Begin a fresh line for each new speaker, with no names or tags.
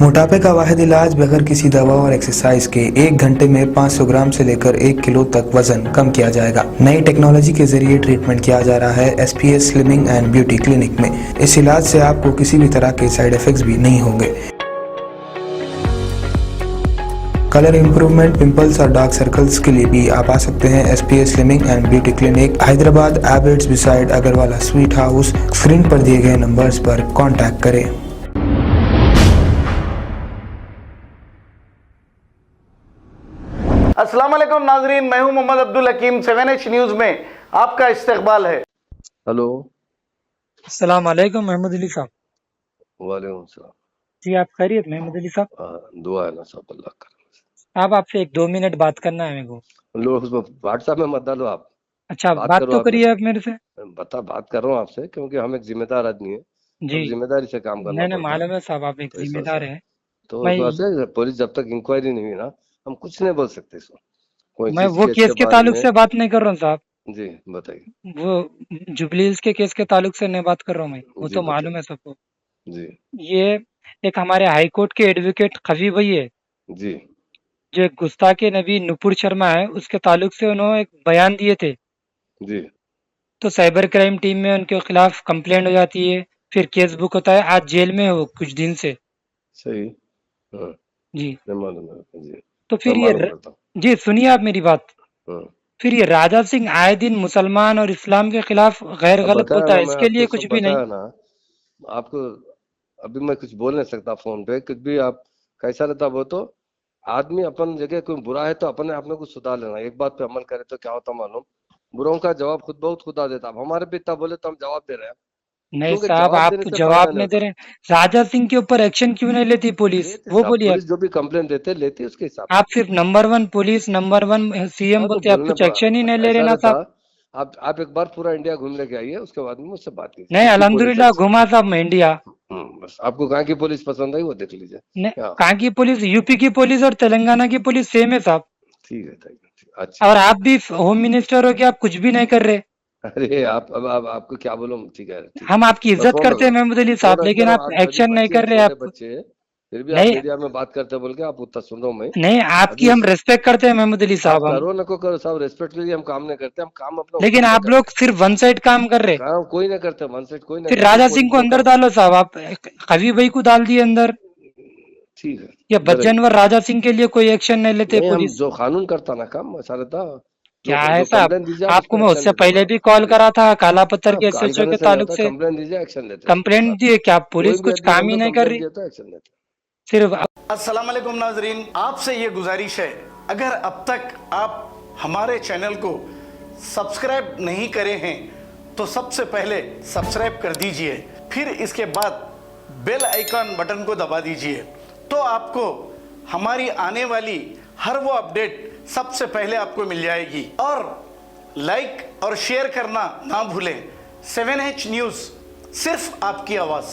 मोटापे का वाहिद इलाज बगैर किसी दवा और एक्सरसाइज के 1 घंटे में 500 ग्राम से लेकर 1 किलो तक वजन कम किया जाएगा। नई टेक्नोलॉजी के जरिए ट्रीटमेंट किया जा रहा है SPS slimming and beauty clinic में। इस इलाज से आपको किसी भी तरह के साइड इफेक्ट्स भी नहीं होंगे। कलर इंप्रूवमेंट, पिंपल्स और डार्क सर्कल्स के लिए भी आप आ सकते हैं SPS slimming and beauty clinic, Hyderabad, Abids beside Agarwala sweet house. Screen पर दिए गए नंबर्स पर कॉन्टैक्ट करें।
अस्सलाम वालेकुम नाजरीन, मैं हूं मोहम्मद अब्दुल हकीम। 7H न्यूज में आपका इस्तकबाल है।
हेलो।
अस्सलाम वालेकुम महमूद अली साहब।
वालेकुम सलाम।
जी आप खैरियत महमूद अली साहब?
दुआ है ना सब अल्लाह का।
साहब आपसे 1-2 मिनट बात करना है मेरे को।
लोग उसमें व्हाट्सएप में मत डालो आप।
अच्छा
बात
बात
करो
तो
आप
करिए आप मेरे से।
बात कर रहा हूँ आपसे, क्योंकि हम एक जिम्मेदार आदमी है,
जी
अब जिम्मेदारी से काम करना
नहीं
पड़ता है।
मालूम है साहब, आप एक
तो इस वजह
जिम्मेदार
से
है।
तो इस वजह से पुलिस जब तक इंक्वायरी नहीं हुई ना, हम कुछ नहीं बोल सकते इसको, कोई
मैं
चीज
वो केस के
बारे
ताल्लुक
में।
से बात नहीं कर रहा हूँ साहब,
जी बताइए।
वो जुबली हिल्स के केस के ताल्लुक से नहीं बात कर रहा हूँ मैं, वो
जी
तो
बताइए।
मालूम है सबको।
जी
ये एक हमारे हाई कोर्ट के एडवोकेट खफी भाई है,
जी
जो एक गुस्ताखे नबी नुपुर शर्मा है, उसके ताल्लुक से उन्होंने एक बयान दिए थे।
जी
तो साइबर क्राइम टीम में उनके खिलाफ कंप्लेंट हो जाती है, फिर केस बुक होता है। आज जेल में हो कुछ दिन से।
सही। हाँ
जी
मैं मालूम है जी।
तो
मैं
फिर
मालूम करता
जी सुनिए आप मेरी बात।
हूँ। हाँ
फिर ये राजा सिंह आए दिन मुसलमान और इस्लाम के खिलाफ गैर
अब
गलत
बताया
बोलता
ना,
है,
मैं
इसके
आपको
लिए
सब
कुछ भी नहीं।
बताया ना आपको। अभी मैं कुछ बोल नहीं सकता फोन पे, कुछ भी आप कैसा रहता वो तो आदमी अपन जगह कोई बुरा है तो अपने आप में कुछ सुधार लेना, एक बात पे अमल करे तो क्या होता मालूम, बुरों का जवाब खुद बहुत खुदा देता। अब हमारे पे इतना बोले तो हम जवाब दे रहे हैं,
नहीं
क्योंकि
साहब
जवाब देने
आप
से फायदा
जवाब
नहीं
नहीं दे
होता।
रहे। राजा सिंह के ऊपर एक्शन क्यों नहीं लेती पुलिस,
लेते
वो
साहब,
बोलिए आप।
पुलिस जो भी कंप्लेन देते लेती उसके हिसाब से।
आप सिर्फ नंबर 1 पुलिस, नंबर 1 CM
हाँ तो
बोलते, आप
बोलने
कुछ एक्शन ही नहीं ले रहे
ऐसा
ना
रहता।
साहब।
आप एक बार पूरा इंडिया घूम लेके आइए, उसके बाद में मुझसे बात कीजिए
नहीं
किसकी पुलिस
अल्हम्दुलिल्लाह
अच्छी।
घुमा साहब मैं इंडिया।
बस आपको कहाँ की पुलिस पसंद आई वो देख लीजिए।
नहीं
क्या
कहाँ की पुलिस, यूपी की पुलिस और तेलंगाना की पुलिस सेम है साहब।
ठीक है, थैंक यू, अच्छी
और
बात।
आप भी होम मिनिस्टर हो कि आप कुछ भी नहीं कर रहे।
अरे आप अब आपको क्या बोलूं, ठीक है ठीक है।
हम आपकी
मैं
इज्जत
फोन रख
करते
रहा
हैं
हूँ।
महमूद अली
फोन
साहब,
रख दे
लेकिन
रहा हूँ,
आप
आप अभी
एक्शन नहीं
बच्चे हैं,
कर रहे
छोटे
आप।
बच्चे हैं, फिर भी आप
नहीं
मीडिया में बात करते बोल के आप उतना सुन रहा हूँ मैं।
नहीं आपकी
अभी
हम रेस्पेक्ट करते हैं महमूद अली
आप
साहब हम।
करो ना को करो, सब रेस्पेक्ट के लिए हम काम नहीं करते, हम काम अपना
लेकिन
उसूल पे
आप लोग
करते हैं।
सिर्फ 1 साइड काम कर रहे।
काम कोई नहीं करते, वन साइड कोई नहीं
फिर
करते,
राजा सिंह
पुलिस
को
जो
अंदर
काम।
डालो साहब, आप कवि भाई को डाल दिए अंदर।
ठीक है,
या
अंदर आइए।
बच्चनवर राजा सिंह के लिए कोई एक्शन नहीं लेते
नहीं, हम
पुलिस।
जो कानून करता ना काम वैसा रहता।
क्या
जो
है
जो
साहब,
कंप्लेन दीजिए आप उस
आपको
पर
मैं
एक्शन
उससे
लेते
पहले
बराबर।
भी कॉल
जी
करा था काला पत्थर
हाँ,
के
कॉल
SHO
करने
के
से नहीं
ताल्लुक
होता,
से।
कंप्लेन दीजिए, एक्शन लेते हैं
कंप्लेंट
बात।
दिए क्या,
कोई
पुलिस
भी
कुछ
आदमी
काम
बोल
ही
दो
नहीं कर
कंप्लेन
रही।
दिया तो एक्शन लेते
सिर्फ
अस्सलाम वालेकुम नाजरीन, आपसे ये गुजारिश है, अगर अब तक आप हमारे चैनल को सब्सक्राइब नहीं करे हैं तो सबसे पहले सब्सक्राइब कर दीजिए, फिर इसके बाद बेल आइकन बटन को दबा दीजिए, तो आपको हमारी आने वाली हर वो अपडेट सबसे पहले आपको मिल जाएगी। और लाइक और शेयर करना ना भूलें। 7H न्यूज़, सिर्फ आपकी आवाज़।